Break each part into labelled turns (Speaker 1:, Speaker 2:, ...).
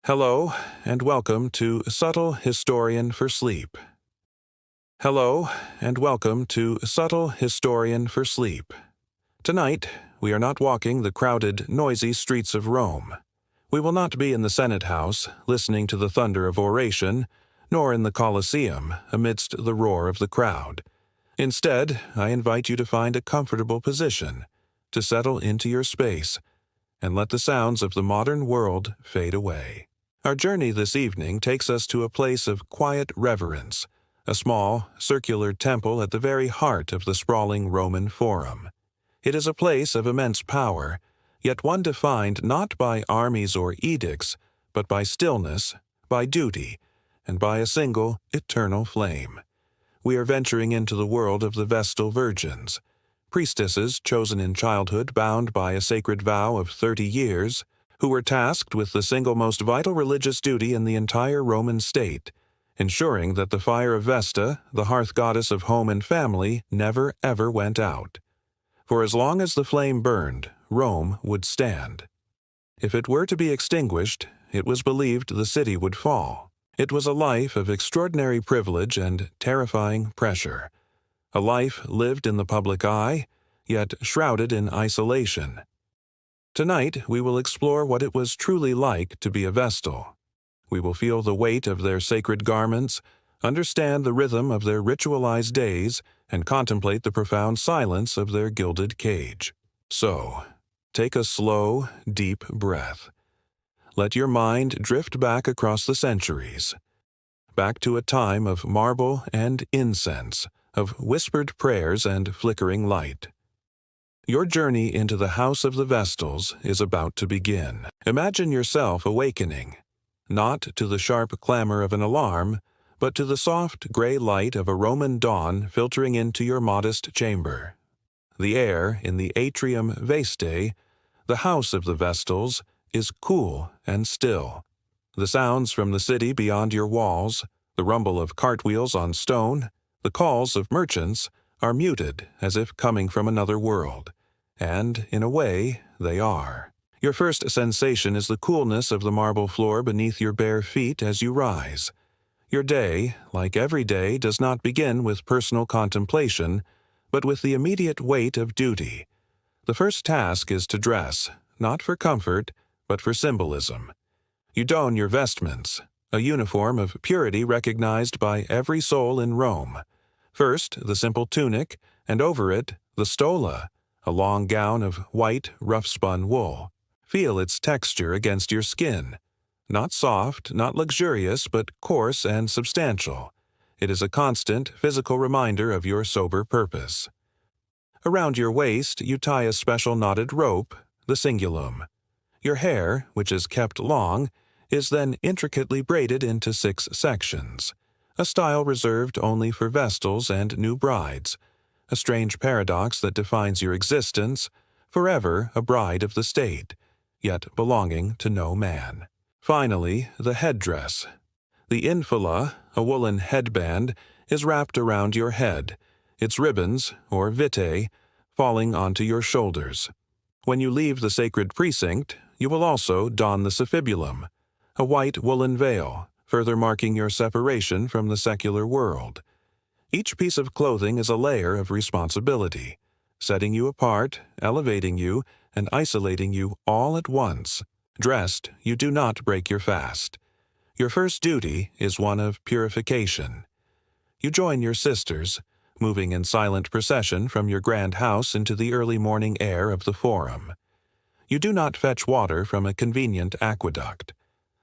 Speaker 1: Hello, and welcome to Subtle Historian for Sleep. Hello, and welcome to Subtle Historian for Sleep. Tonight, we are not walking the crowded, noisy streets of Rome. We will not be in the Senate House, listening to the thunder of oration, nor in the Colosseum, amidst the roar of the crowd. Instead, I invite you to find a comfortable position, to settle into your space, and let the sounds of the modern world fade away. Our journey this evening takes us to a place of quiet reverence, a small, circular temple at the very heart of the sprawling Roman Forum. It is a place of immense power, yet one defined not by armies or edicts, but by stillness, by duty, and by a single, eternal flame. We are venturing into the world of the Vestal Virgins, priestesses chosen in childhood bound by a sacred vow of 30 years, who were tasked with the single most vital religious duty in the entire Roman state, ensuring that the fire of Vesta, the hearth goddess of home and family, never ever went out. For as long as the flame burned, Rome would stand. If it were to be extinguished, it was believed the city would fall. It was a life of extraordinary privilege and terrifying pressure. A life lived in the public eye, yet shrouded in isolation. Tonight, we will explore what it was truly like to be a Vestal. We will feel the weight of their sacred garments, understand the rhythm of their ritualized days, and contemplate the profound silence of their gilded cage. So, take a slow, deep breath. Let your mind drift back across the centuries, back to a time of marble and incense, of whispered prayers and flickering light. Your journey into the House of the Vestals is about to begin. Imagine yourself awakening, not to the sharp clamor of an alarm, but to the soft gray light of a Roman dawn filtering into your modest chamber. The air in the Atrium Vestae, the House of the Vestals, is cool and still. The sounds from the city beyond your walls, the rumble of cartwheels on stone, the calls of merchants, are muted as if coming from another world. And, in a way, they are. Your first sensation is the coolness of the marble floor beneath your bare feet as you rise. Your day, like every day, does not begin with personal contemplation, but with the immediate weight of duty. The first task is to dress, not for comfort, but for symbolism. You don your vestments, a uniform of purity recognized by every soul in Rome. First, the simple tunic, and over it, the stola, a long gown of white, rough-spun wool. Feel its texture against your skin. Not soft, not luxurious, but coarse and substantial. It is a constant, physical reminder of your sober purpose. Around your waist, you tie a special knotted rope, the cingulum. Your hair, which is kept long, is then intricately braided into 6 sections, a style reserved only for Vestals and new brides, a strange paradox that defines your existence, forever a bride of the state, yet belonging to no man. Finally, the headdress. The infula, a woolen headband, is wrapped around your head, its ribbons, or vitae, falling onto your shoulders. When you leave the sacred precinct, you will also don the suffibulum, a white woolen veil, further marking your separation from the secular world. Each piece of clothing is a layer of responsibility, setting you apart, elevating you, and isolating you all at once. Dressed, you do not break your fast. Your first duty is one of purification. You join your sisters, moving in silent procession from your grand house into the early morning air of the Forum. You do not fetch water from a convenient aqueduct.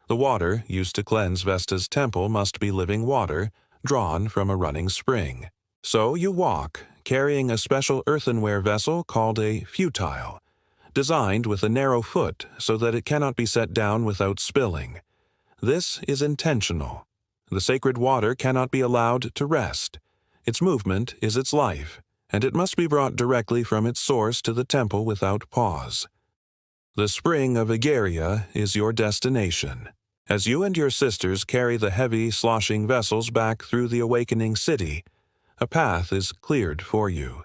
Speaker 1: The water used to cleanse Vesta's temple must be living water, drawn from a running spring. So you walk, carrying a special earthenware vessel called a futile, designed with a narrow foot so that it cannot be set down without spilling. This is intentional. The sacred water cannot be allowed to rest. Its movement is its life, and it must be brought directly from its source to the temple without pause. The spring of Egeria is your destination. As you and your sisters carry the heavy, sloshing vessels back through the awakening city, a path is cleared for you.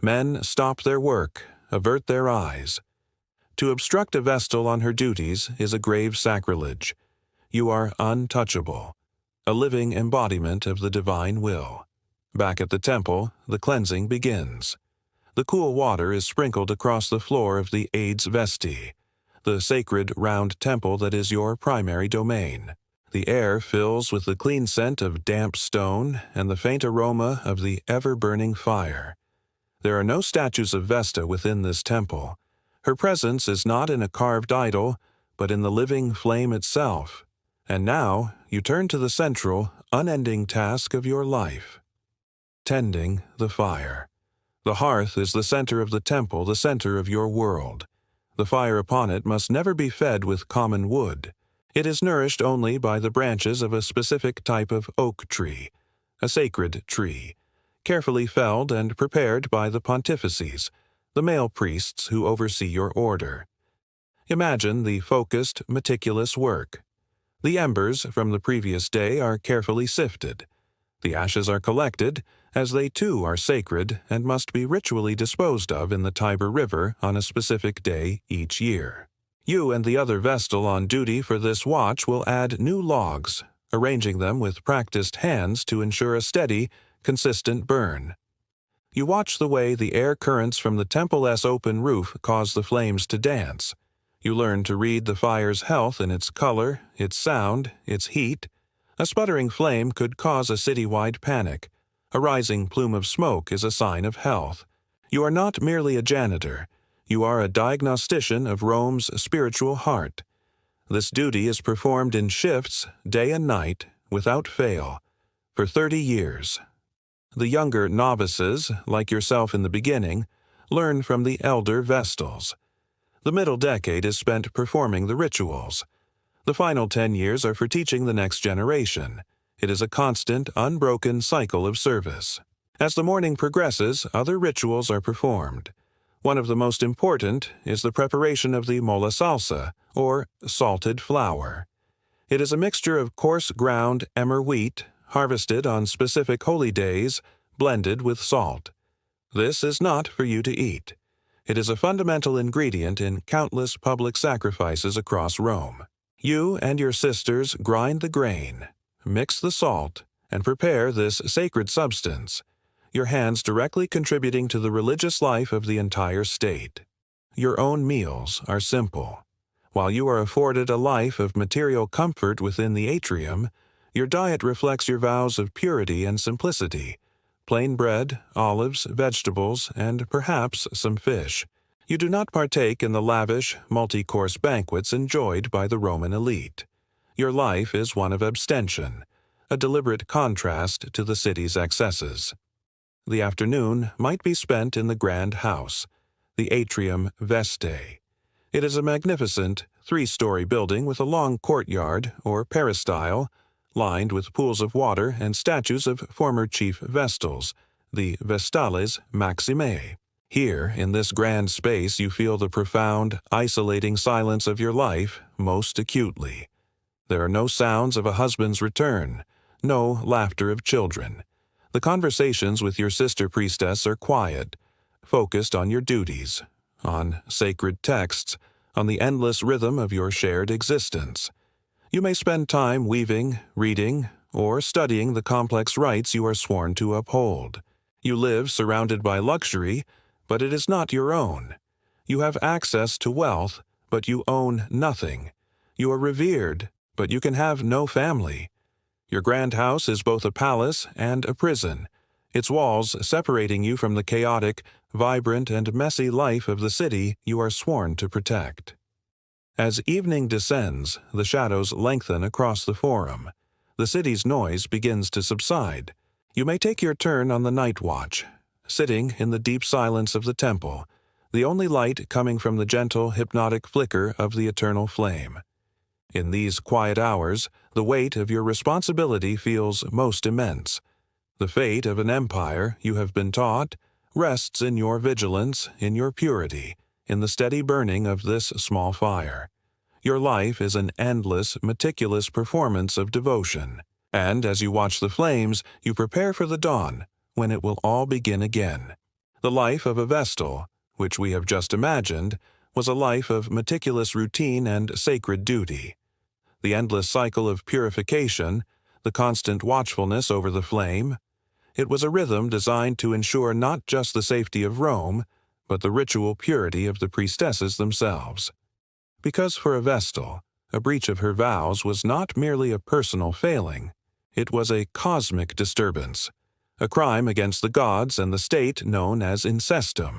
Speaker 1: Men stop their work, avert their eyes. To obstruct a Vestal on her duties is a grave sacrilege. you are untouchable, a living embodiment of the divine will. Back at the temple, the cleansing begins. The cool water is sprinkled across the floor of the Aids Vesti, the sacred round temple that is your primary domain. The air fills with the clean scent of damp stone and the faint aroma of the ever-burning fire. There are no statues of Vesta within this temple. Her presence is not in a carved idol, but in the living flame itself. And now you turn to the central, unending task of your life: tending the fire. The hearth is the center of the temple, the center of your world. The fire upon it must never be fed with common wood. It is nourished only by the branches of a specific type of oak tree, a sacred tree, carefully felled and prepared by the pontifices, the male priests who oversee your order. Imagine the focused, meticulous work. The embers from the previous day are carefully sifted. The ashes are collected, as they too are sacred and must be ritually disposed of in the Tiber River on a specific day each year. You and the other Vestal on duty for this watch will add new logs, arranging them with practiced hands to ensure a steady, consistent burn. You watch the way the air currents from the temple's open roof cause the flames to dance. You learn to read the fire's health in its color, its sound, its heat. A sputtering flame could cause a citywide panic. A rising plume of smoke is a sign of health. You are not merely a janitor. You are a diagnostician of Rome's spiritual heart. This duty is performed in shifts, day and night, without fail, for 30 years. The younger novices, like yourself in the beginning, learn from the elder Vestals. The middle decade is spent performing the rituals. The final 10 years are for teaching the next generation. It is a constant, unbroken cycle of service. As the morning progresses, other rituals are performed. One of the most important is the preparation of the mola salsa, or salted flour. It is a mixture of coarse ground emmer wheat, harvested on specific holy days, blended with salt. This is not for you to eat. It is a fundamental ingredient in countless public sacrifices across Rome. You and your sisters grind the grain, mix the salt, and prepare this sacred substance, your hands directly contributing to the religious life of the entire state. Your own meals are simple. While you are afforded a life of material comfort within the atrium, your diet reflects your vows of purity and simplicity: plain bread, olives, vegetables, and perhaps some fish. You do not partake in the lavish, multi-course banquets enjoyed by the Roman elite. Your life is one of abstention, a deliberate contrast to the city's excesses. The afternoon might be spent in the grand house, the Atrium Vestae. It is a magnificent, 3-story building with a long courtyard, or peristyle, lined with pools of water and statues of former chief Vestals, the Vestales Maximae. Here, in this grand space, you feel the profound, isolating silence of your life most acutely. There are no sounds of a husband's return, no laughter of children. The conversations with your sister priestess are quiet, focused on your duties, on sacred texts, on the endless rhythm of your shared existence. You may spend time weaving, reading, or studying the complex rites you are sworn to uphold. You live surrounded by luxury, but it is not your own. You have access to wealth, but you own nothing. You are revered, but you can have no family. Your grand house is both a palace and a prison, its walls separating you from the chaotic, vibrant, and messy life of the city you are sworn to protect. As evening descends, the shadows lengthen across the forum. The city's noise begins to subside. You may take your turn on the night watch, sitting in the deep silence of the temple, the only light coming from the gentle, hypnotic flicker of the eternal flame. In these quiet hours, the weight of your responsibility feels most immense. The fate of an empire, you have been taught, rests in your vigilance, in your purity, in the steady burning of this small fire. Your life is an endless, meticulous performance of devotion, and as you watch the flames, you prepare for the dawn, when it will all begin again. The life of a Vestal, which we have just imagined, was a life of meticulous routine and sacred duty. the endless cycle of purification, the constant watchfulness over the flame. It was a rhythm designed to ensure not just the safety of Rome, but the ritual purity of the priestesses themselves. Because for a Vestal, a breach of her vows was not merely a personal failing, it was a cosmic disturbance, a crime against the gods and the state known as incestum.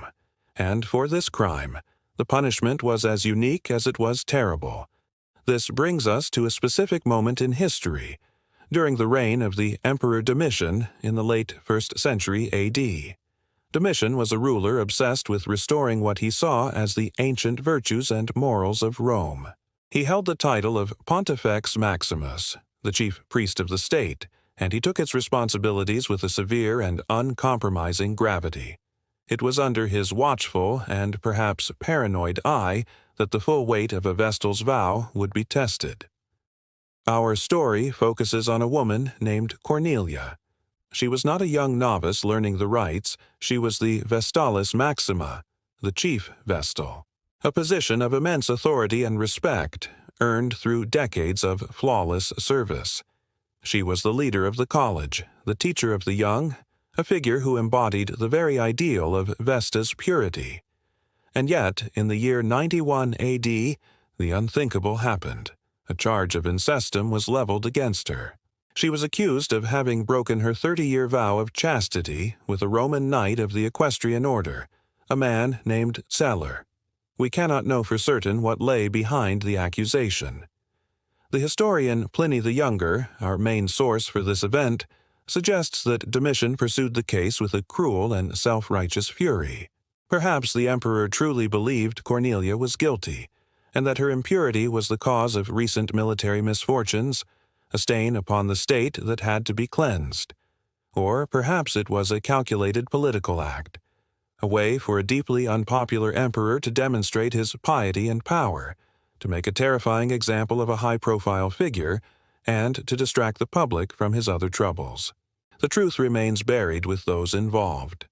Speaker 1: And for this crime, the punishment was as unique as it was terrible. This brings us to a specific moment in history, during the reign of the Emperor Domitian in the late 1st century AD. Domitian was a ruler obsessed with restoring what he saw as the ancient virtues and morals of Rome. He held the title of Pontifex Maximus, the chief priest of the state, and he took its responsibilities with a severe and uncompromising gravity. It was under his watchful and perhaps paranoid eye that the full weight of a Vestal's vow would be tested. Our story focuses on a woman named Cornelia. She was not a young novice learning the rites, she was the Vestalis Maxima, the chief Vestal, a position of immense authority and respect, earned through decades of flawless service. She was the leader of the college, the teacher of the young, a figure who embodied the very ideal of Vesta's purity. And yet, in the year 91 AD, the unthinkable happened. A charge of incestum was leveled against her. She was accused of having broken her 30-year vow of chastity with a Roman knight of the equestrian order, a man named Celer. We cannot know for certain what lay behind the accusation. The historian Pliny the Younger, our main source for this event, suggests that Domitian pursued the case with a cruel and self-righteous fury. Perhaps the emperor truly believed Cornelia was guilty, and that her impurity was the cause of recent military misfortunes, a stain upon the state that had to be cleansed. Or perhaps it was a calculated political act, a way for a deeply unpopular emperor to demonstrate his piety and power, to make a terrifying example of a high-profile figure, and to distract the public from his other troubles. The truth remains buried with those involved.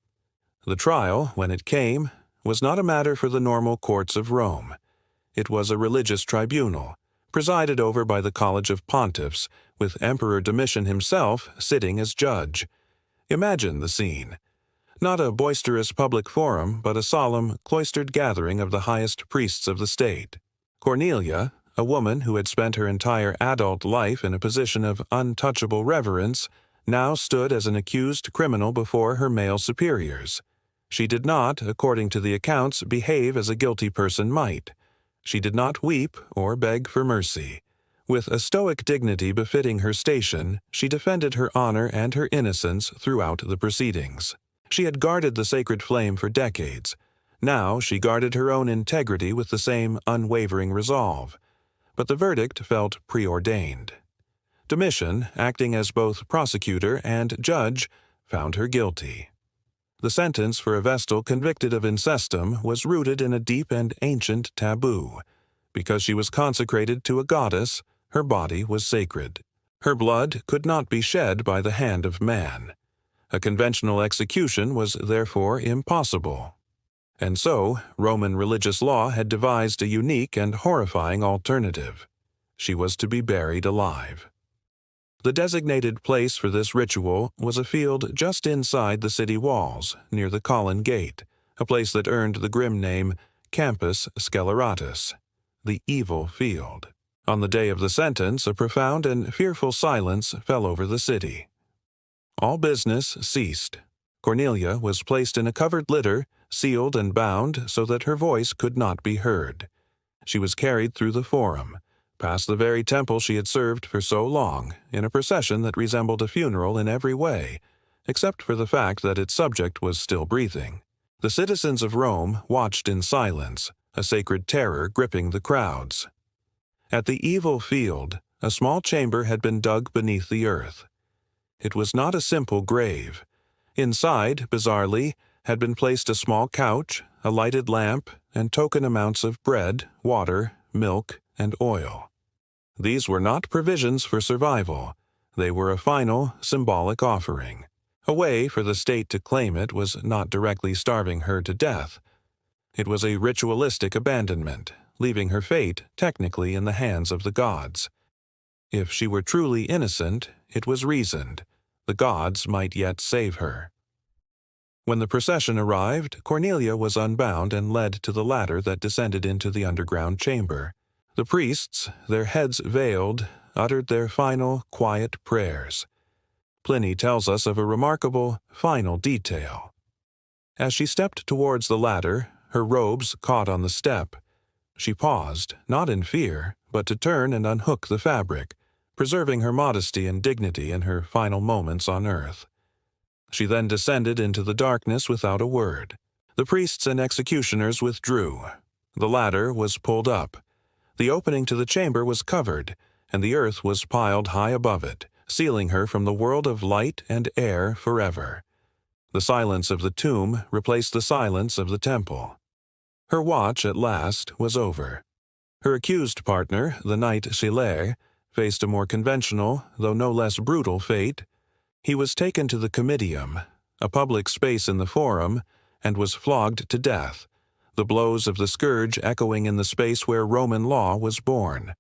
Speaker 1: The trial, when it came, was not a matter for the normal courts of Rome. It was a religious tribunal, presided over by the College of Pontiffs, with Emperor Domitian himself sitting as judge. Imagine the scene. Not a boisterous public forum, but a solemn, cloistered gathering of the highest priests of the state. Cornelia, a woman who had spent her entire adult life in a position of untouchable reverence, now stood as an accused criminal before her male superiors. She did not, according to the accounts, behave as a guilty person might. She did not weep or beg for mercy. With a stoic dignity befitting her station, she defended her honor and her innocence throughout the proceedings. She had guarded the sacred flame for decades. Now she guarded her own integrity with the same unwavering resolve. But the verdict felt preordained. Domitian, acting as both prosecutor and judge, found her guilty. The sentence for a Vestal convicted of incestum was rooted in a deep and ancient taboo. Because she was consecrated to a goddess, her body was sacred. Her blood could not be shed by the hand of man. A conventional execution was therefore impossible. And so, Roman religious law had devised a unique and horrifying alternative. She was to be buried alive. The designated place for this ritual was a field just inside the city walls, near the Colline Gate, a place that earned the grim name Campus Sceleratus, the evil field. On the day of the sentence, a profound and fearful silence fell over the city. All business ceased. Cornelia was placed in a covered litter, sealed and bound so that her voice could not be heard. She was carried through the forum, past the very temple she had served for so long, in a procession that resembled a funeral in every way, except for the fact that its subject was still breathing. The citizens of Rome watched in silence, a sacred terror gripping the crowds. At the evil field, a small chamber had been dug beneath the earth. It was not a simple grave. Inside, bizarrely, had been placed a small couch, a lighted lamp, and token amounts of bread, water, milk, and oil. These were not provisions for survival. They were a final, symbolic offering. A way for the state to claim it was not directly starving her to death. It was a ritualistic abandonment, leaving her fate technically in the hands of the gods. If she were truly innocent, it was reasoned. The gods might yet save her. When the procession arrived, Cornelia was unbound and led to the ladder that descended into the underground chamber. The priests, their heads veiled, uttered their final, quiet prayers. Pliny tells us of a remarkable, final detail. As she stepped towards the ladder, her robes caught on the step. She paused, not in fear, but to turn and unhook the fabric, preserving her modesty and dignity in her final moments on earth. She then descended into the darkness without a word. The priests and executioners withdrew. The ladder was pulled up. The opening to the chamber was covered, and the earth was piled high above it, sealing her from the world of light and air forever. The silence of the tomb replaced the silence of the temple. Her watch, at last, was over. Her accused partner, the knight Schiller, faced a more conventional, though no less brutal fate. He was taken to the Comitium, a public space in the Forum, and was flogged to death, the blows of the scourge echoing in the space where Roman law was born.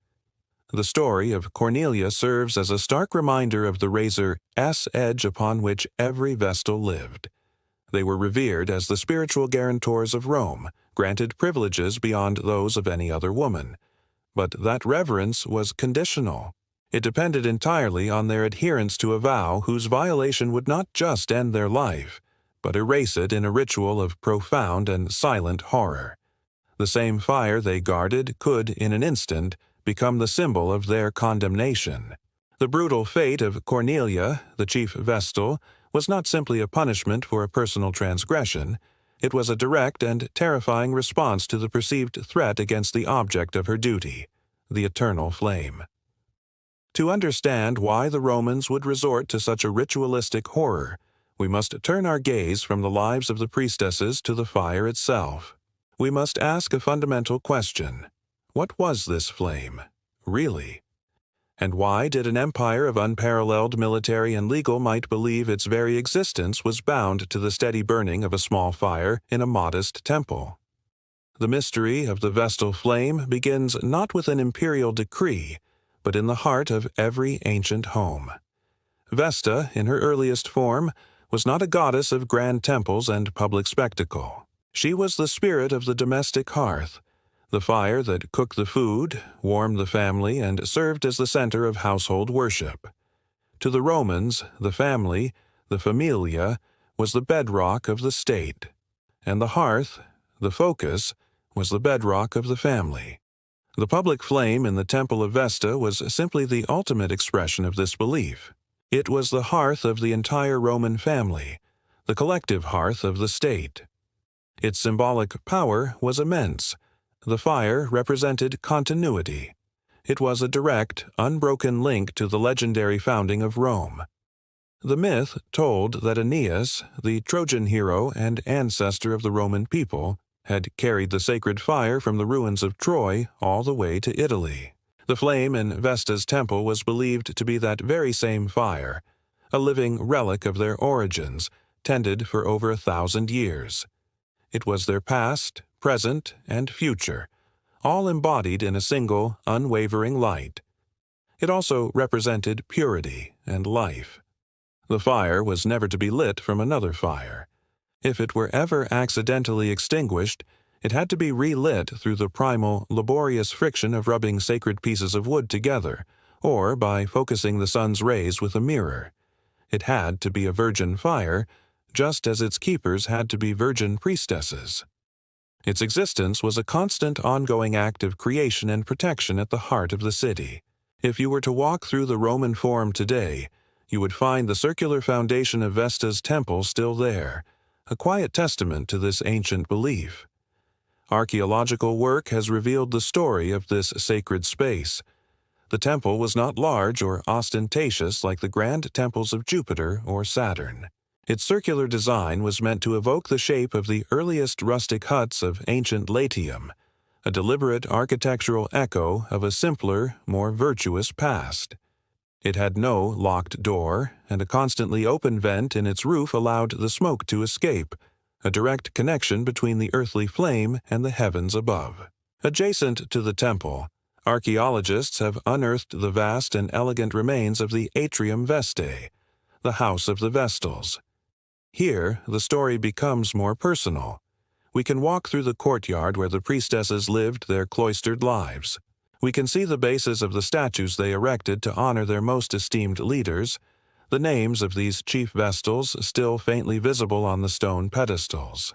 Speaker 1: The story of Cornelia serves as a stark reminder of the razor's edge upon which every Vestal lived. They were revered as the spiritual guarantors of Rome, granted privileges beyond those of any other woman. But that reverence was conditional. It depended entirely on their adherence to a vow whose violation would not just end their life, but erase it in a ritual of profound and silent horror. The same fire they guarded could, in an instant, become the symbol of their condemnation. The brutal fate of Cornelia, the chief Vestal, was not simply a punishment for a personal transgression. It was a direct and terrifying response to the perceived threat against the object of her duty, the eternal flame. To understand why the Romans would resort to such a ritualistic horror, we must turn our gaze from the lives of the priestesses to the fire itself. We must ask a fundamental question. What was this flame, really? And why did an empire of unparalleled military and legal might believe its very existence was bound to the steady burning of a small fire in a modest temple? The mystery of the Vestal flame begins not with an imperial decree, but in the heart of every ancient home. Vesta, in her earliest form, was not a goddess of grand temples and public spectacle. She was the spirit of the domestic hearth, the fire that cooked the food, warmed the family, and served as the center of household worship. To the Romans, the family, the familia, was the bedrock of the state, and the hearth, the focus, was the bedrock of the family. The public flame in the Temple of Vesta was simply the ultimate expression of this belief. It was the hearth of the entire Roman family, the collective hearth of the state. Its symbolic power was immense. The fire represented continuity. It was a direct, unbroken link to the legendary founding of Rome. The myth told that Aeneas, the Trojan hero and ancestor of the Roman people, had carried the sacred fire from the ruins of Troy all the way to Italy. The flame in Vesta's temple was believed to be that very same fire, a living relic of their origins, tended for over 1,000 years. It was their past, present, and future, all embodied in a single, unwavering light. It also represented purity and life. The fire was never to be lit from another fire. If it were ever accidentally extinguished, it had to be relit through the primal, laborious friction of rubbing sacred pieces of wood together, or by focusing the sun's rays with a mirror. It had to be a virgin fire, just as its keepers had to be virgin priestesses. Its existence was a constant, ongoing act of creation and protection at the heart of the city. If you were to walk through the Roman Forum today, you would find the circular foundation of Vesta's temple still there, a quiet testament to this ancient belief. Archaeological work has revealed the story of this sacred space. The temple was not large or ostentatious like the grand temples of Jupiter or Saturn. Its circular design was meant to evoke the shape of the earliest rustic huts of ancient Latium, a deliberate architectural echo of a simpler, more virtuous past. It had no locked door, and a constantly open vent in its roof allowed the smoke to escape, a direct connection between the earthly flame and the heavens above. Adjacent to the temple, Archaeologists have unearthed the vast and elegant remains of the Atrium Vestae, the House of the Vestals. Here, the story becomes more personal. We can walk through the courtyard where the priestesses lived their cloistered lives. We can see the bases of the statues they erected to honor their most esteemed leaders, the names of these chief Vestals still faintly visible on the stone pedestals.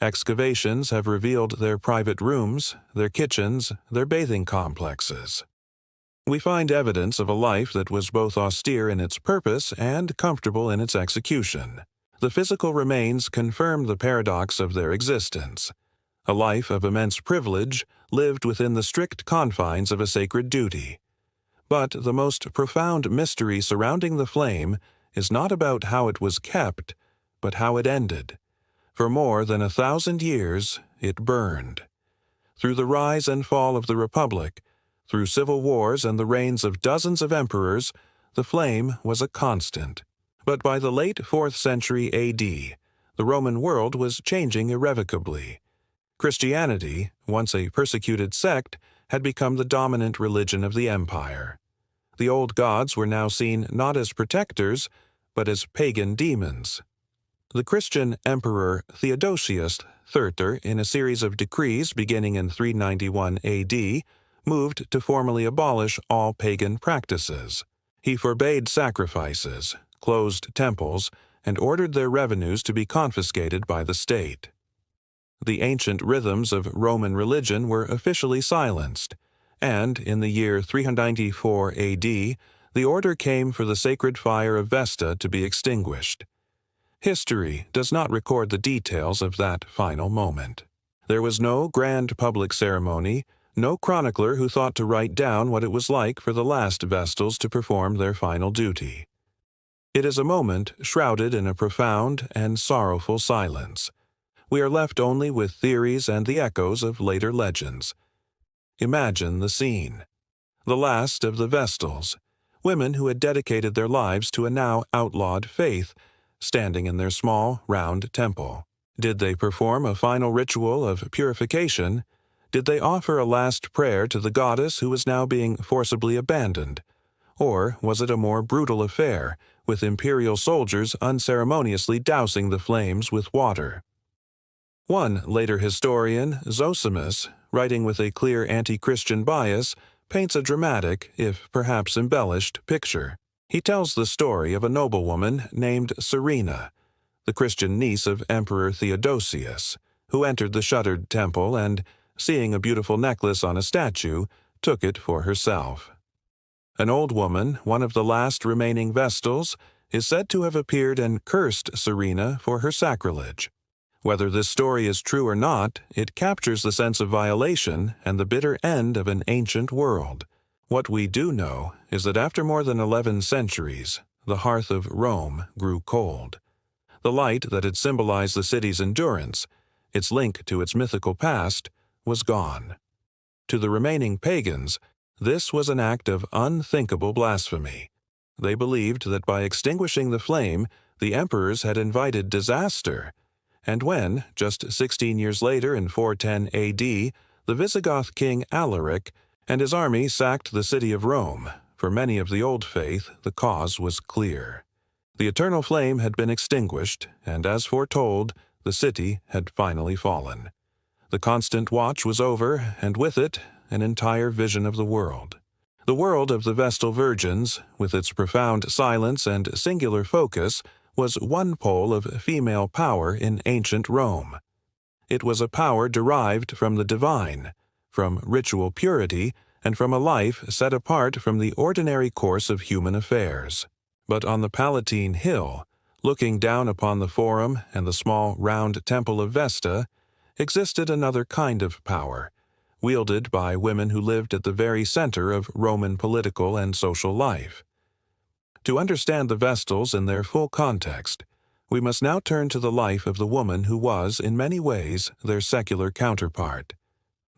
Speaker 1: Excavations have revealed their private rooms, their kitchens, their bathing complexes. We find evidence of a life that was both austere in its purpose and comfortable in its execution. The physical remains confirm the paradox of their existence. A life of immense privilege lived within the strict confines of a sacred duty. But the most profound mystery surrounding the flame is not about how it was kept, but how it ended. For more than 1,000 years, it burned. Through the rise and fall of the Republic, through civil wars and the reigns of dozens of emperors, the flame was a constant. But by the late 4th century A.D., the Roman world was changing irrevocably. Christianity, once a persecuted sect, had become the dominant religion of the empire. The old gods were now seen not as protectors, but as pagan demons. The Christian emperor Theodosius III, in a series of decrees beginning in 391 A.D., moved to formally abolish all pagan practices. He forbade sacrifices, closed temples, and ordered their revenues to be confiscated by the state. The ancient rhythms of Roman religion were officially silenced, and in the year 394 A.D., the order came for the sacred fire of Vesta to be extinguished. History does not record the details of that final moment. There was no grand public ceremony, no chronicler who thought to write down what it was like for the last Vestals to perform their final duty. It is a moment shrouded in a profound and sorrowful silence. We are left only with theories and the echoes of later legends. Imagine the scene. The last of the Vestals, women who had dedicated their lives to a now outlawed faith, standing in their small, round temple. Did they perform a final ritual of purification? Did they offer a last prayer to the goddess who was now being forcibly abandoned? Or was it a more brutal affair, with imperial soldiers unceremoniously dousing the flames with water? One later historian, Zosimus, writing with a clear anti-Christian bias, paints a dramatic, if perhaps embellished, picture. He tells the story of a noblewoman named Serena, the Christian niece of Emperor Theodosius, who entered the shuttered temple and, seeing a beautiful necklace on a statue, took it for herself. An old woman, one of the last remaining Vestals, is said to have appeared and cursed Serena for her sacrilege. Whether this story is true or not, it captures the sense of violation and the bitter end of an ancient world. What we do know is that after more than 11 centuries, the hearth of Rome grew cold. The light that had symbolized the city's endurance, its link to its mythical past, was gone. To the remaining pagans, this was an act of unthinkable blasphemy. They believed that by extinguishing the flame, the emperors had invited disaster, and when, just 16 years later in 410 A.D., the Visigoth king Alaric and his army sacked the city of Rome, for many of the old faith, the cause was clear. The eternal flame had been extinguished, and as foretold, the city had finally fallen. The constant watch was over, and with it, an entire vision of the world. The world of the Vestal Virgins, with its profound silence and singular focus, was one pole of female power in ancient Rome. It was a power derived from the divine, from ritual purity, and from a life set apart from the ordinary course of human affairs. But on the Palatine Hill, looking down upon the Forum and the small round temple of Vesta, existed another kind of power, wielded by women who lived at the very center of Roman political and social life. To understand the Vestals in their full context, we must now turn to the life of the woman who was, in many ways, their secular counterpart,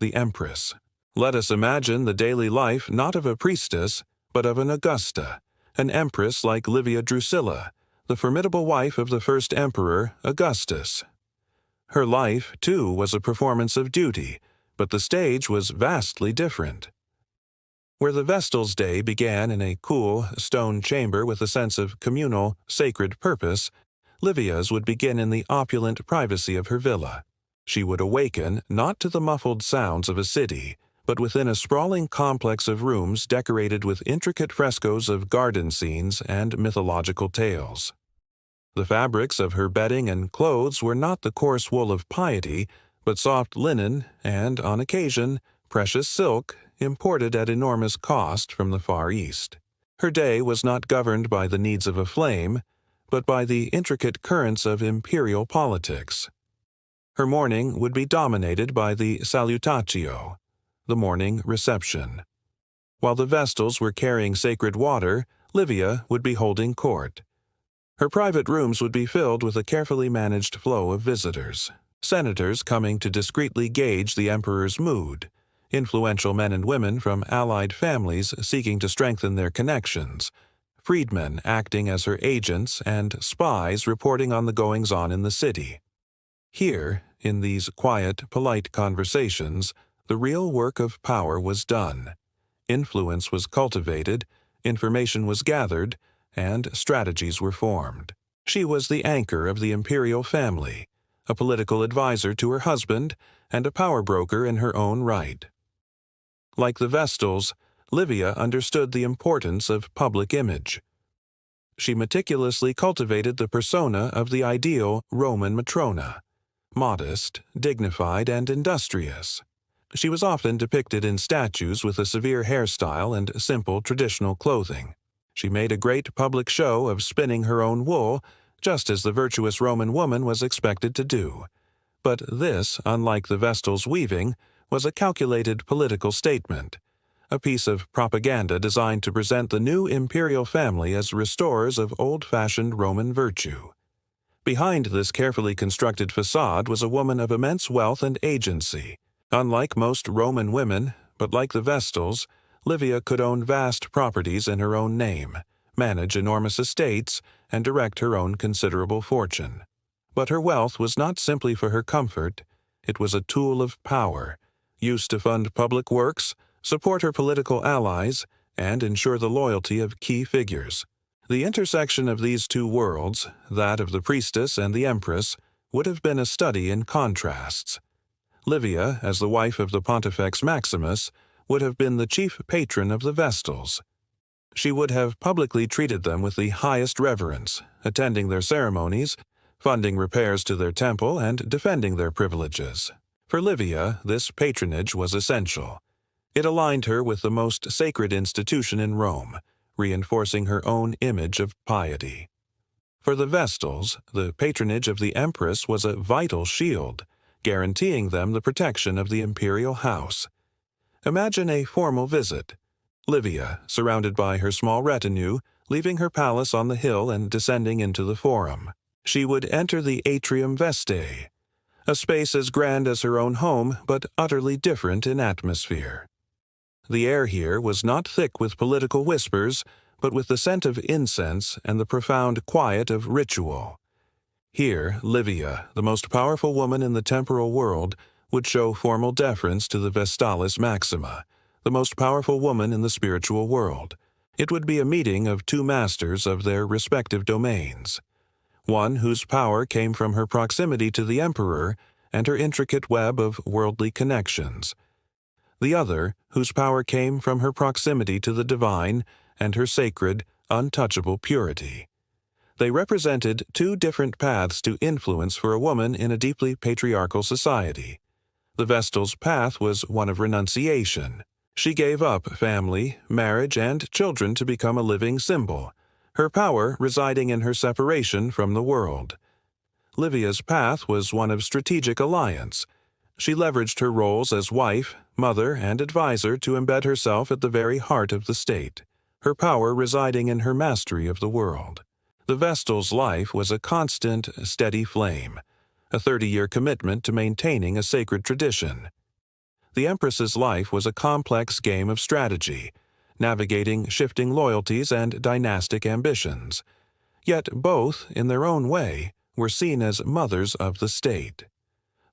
Speaker 1: the Empress. Let us imagine the daily life not of a priestess, but of an Augusta, an empress like Livia Drusilla, the formidable wife of the first emperor, Augustus. Her life, too, was a performance of duty, but the stage was vastly different. Where the Vestal's day began in a cool, stone chamber with a sense of communal, sacred purpose, Livia's would begin in the opulent privacy of her villa. She would awaken not to the muffled sounds of a city, but within a sprawling complex of rooms decorated with intricate frescoes of garden scenes and mythological tales. The fabrics of her bedding and clothes were not the coarse wool of piety, but soft linen and, on occasion, precious silk imported at enormous cost from the Far East. Her day was not governed by the needs of a flame, but by the intricate currents of imperial politics. Her morning would be dominated by the salutatio, the morning reception. While the Vestals were carrying sacred water, Livia would be holding court. Her private rooms would be filled with a carefully managed flow of visitors, senators coming to discreetly gauge the emperor's mood, influential men and women from allied families seeking to strengthen their connections, freedmen acting as her agents, and spies reporting on the goings-on in the city. Here, in these quiet, polite conversations, the real work of power was done. Influence was cultivated, information was gathered, and strategies were formed. She was the anchor of the imperial family, a political advisor to her husband, and a power broker in her own right. Like the Vestals, Livia understood the importance of public image. She meticulously cultivated the persona of the ideal Roman matrona, modest, dignified, and industrious. She was often depicted in statues with a severe hairstyle and simple traditional clothing. She made a great public show of spinning her own wool, just as the virtuous Roman woman was expected to do. But this, unlike the Vestal's weaving, was a calculated political statement, a piece of propaganda designed to present the new imperial family as restorers of old-fashioned Roman virtue. Behind this carefully constructed facade was a woman of immense wealth and agency. Unlike most Roman women, but like the Vestals, Livia could own vast properties in her own name, manage enormous estates, and direct her own considerable fortune. But her wealth was not simply for her comfort. It was a tool of power, used to fund public works, support her political allies, and ensure the loyalty of key figures. The intersection of these two worlds, that of the priestess and the empress, would have been a study in contrasts. Livia, as the wife of the Pontifex Maximus, would have been the chief patron of the Vestals. She would have publicly treated them with the highest reverence, attending their ceremonies, funding repairs to their temple, and defending their privileges. For Livia, this patronage was essential. It aligned her with the most sacred institution in Rome, reinforcing her own image of piety. For the Vestals, the patronage of the empress was a vital shield, guaranteeing them the protection of the imperial house. Imagine a formal visit. Livia, surrounded by her small retinue, leaving her palace on the hill and descending into the forum. She would enter the Atrium Vestae, a space as grand as her own home, but utterly different in atmosphere. The air here was not thick with political whispers, but with the scent of incense and the profound quiet of ritual. Here, Livia, the most powerful woman in the temporal world, would show formal deference to the Vestalis Maxima, the most powerful woman in the spiritual world. It would be a meeting of two masters of their respective domains, one whose power came from her proximity to the emperor and her intricate web of worldly connections, the other whose power came from her proximity to the divine and her sacred, untouchable purity. They represented two different paths to influence for a woman in a deeply patriarchal society. The Vestal's path was one of renunciation. She gave up family, marriage, and children to become a living symbol, her power residing in her separation from the world. Livia's path was one of strategic alliance. She leveraged her roles as wife, mother, and advisor to embed herself at the very heart of the state, her power residing in her mastery of the world. The Vestal's life was a constant, steady flame, a 30-year commitment to maintaining a sacred tradition. The Empress's life was a complex game of strategy, navigating shifting loyalties and dynastic ambitions. Yet both, in their own way, were seen as mothers of the state.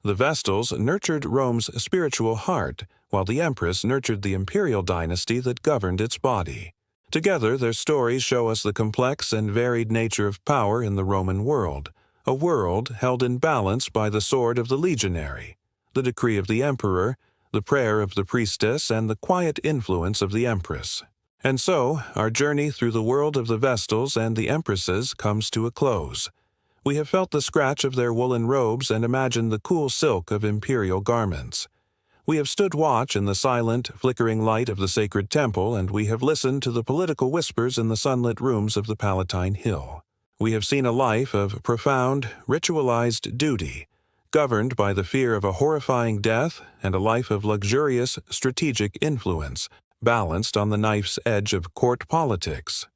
Speaker 1: The Vestals nurtured Rome's spiritual heart, while the Empress nurtured the imperial dynasty that governed its body. Together, their stories show us the complex and varied nature of power in the Roman world, a world held in balance by the sword of the legionary, the decree of the emperor, the prayer of the priestess, and the quiet influence of the empress. And so, our journey through the world of the Vestals and the empresses comes to a close. We have felt the scratch of their woolen robes and imagined the cool silk of imperial garments. We have stood watch in the silent, flickering light of the sacred temple, and we have listened to the political whispers in the sunlit rooms of the Palatine Hill. We have seen a life of profound, ritualized duty, governed by the fear of a horrifying death, and a life of luxurious, strategic influence, balanced on the knife's edge of court politics.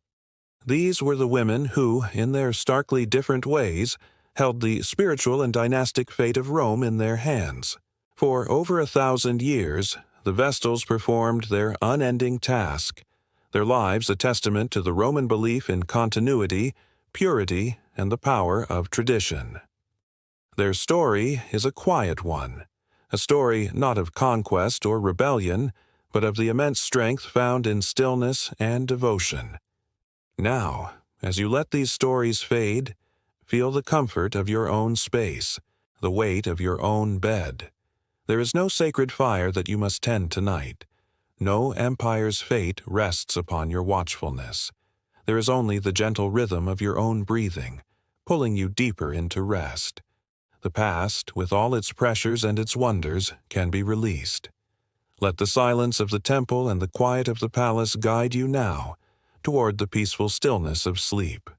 Speaker 1: These were the women who, in their starkly different ways, held the spiritual and dynastic fate of Rome in their hands. For over 1,000 years, the Vestals performed their unending task, their lives a testament to the Roman belief in continuity, purity, and the power of tradition. Their story is a quiet one, a story not of conquest or rebellion, but of the immense strength found in stillness and devotion. Now, as you let these stories fade, feel the comfort of your own space, the weight of your own bed. There is no sacred fire that you must tend tonight. No empire's fate rests upon your watchfulness. There is only the gentle rhythm of your own breathing, pulling you deeper into rest. The past, with all its pressures and its wonders, can be released. Let the silence of the temple and the quiet of the palace guide you now toward the peaceful stillness of sleep.